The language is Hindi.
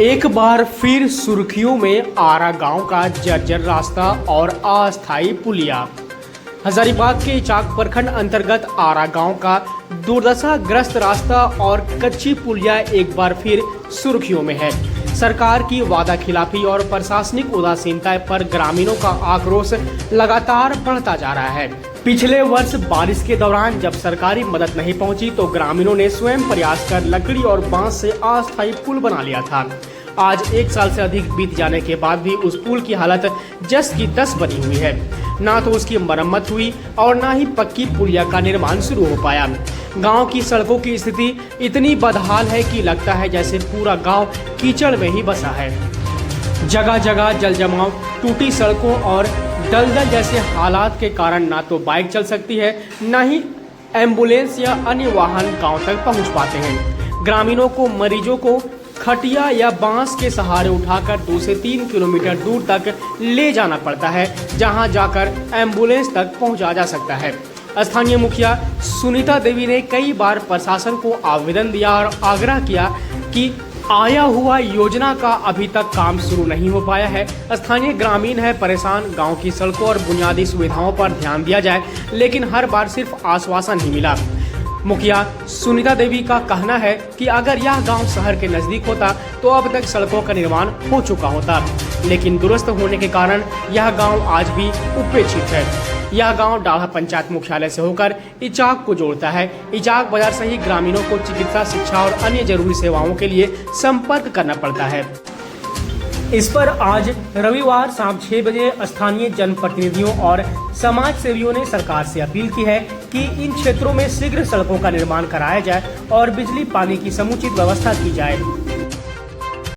एक बार फिर सुर्खियों में आरा गांव का जर्जर रास्ता और अस्थायी पुलिया। हजारीबाग के इचाक प्रखंड अंतर्गत आरा गांव का दुर्दशाग्रस्त रास्ता और कच्ची पुलिया एक बार फिर सुर्खियों में है। सरकार की वादा खिलाफी और प्रशासनिक उदासीनता पर ग्रामीणों का आक्रोश लगातार बढ़ता जा रहा है। पिछले वर्ष बारिश के दौरान जब सरकारी मदद नहीं पहुंची तो ग्रामीणों ने स्वयं प्रयास कर लकड़ी और बांस से अस्थायी पुल बना लिया था। आज एक साल से अधिक बीत जाने के बाद भी उस पुल की हालत जस की तस बनी हुई है। ना तो उसकी मरम्मत हुई और ना ही पक्की पुलिया का निर्माण शुरू हो पाया। गांव की सड़कों की स्थिति इतनी बदहाल है कि लगता है जैसे पूरा गांव कीचड़ में ही बसा है। जगह जगह जल जमाव, टूटी सड़कों और दलदल जैसे हालात के कारण ना तो बाइक चल सकती है, ना ही एम्बुलेंस या अन्य वाहन गांव तक पहुंच पाते हैं। ग्रामीणों को मरीजों को खटिया या बांस के सहारे उठाकर 2 से 3 किलोमीटर दूर तक ले जाना पड़ता है, जहां जाकर एम्बुलेंस तक पहुंचा जा सकता है। स्थानीय मुखिया सुनीता देवी ने कई बार प्रशासन को आवेदन दिया और आग्रह किया कि आया हुआ योजना का अभी तक काम शुरू नहीं हो पाया है। स्थानीय ग्रामीण है परेशान, गांव की सड़कों और बुनियादी सुविधाओं पर ध्यान दिया जाए, लेकिन हर बार सिर्फ आश्वासन ही मिला। मुखिया सुनीता देवी का कहना है कि अगर यह गांव शहर के नजदीक होता तो अब तक सड़कों का निर्माण हो चुका होता, लेकिन दुरुस्त होने के कारण यह गांव आज भी उपेक्षित है। यह गांव डाढ़ा पंचायत मुख्यालय से होकर इचाक को जोड़ता है। इचाक बाजार से ही ग्रामीणों को चिकित्सा, शिक्षा और अन्य जरूरी सेवाओं के लिए संपर्क करना पड़ता है। इस पर आज रविवार शाम 6 बजे स्थानीय जनप्रतिनिधियों और समाज सेवियों ने सरकार से अपील की है कि इन क्षेत्रों में शीघ्र सड़कों का निर्माण कराया जाए और बिजली पानी की समुचित व्यवस्था की जाए।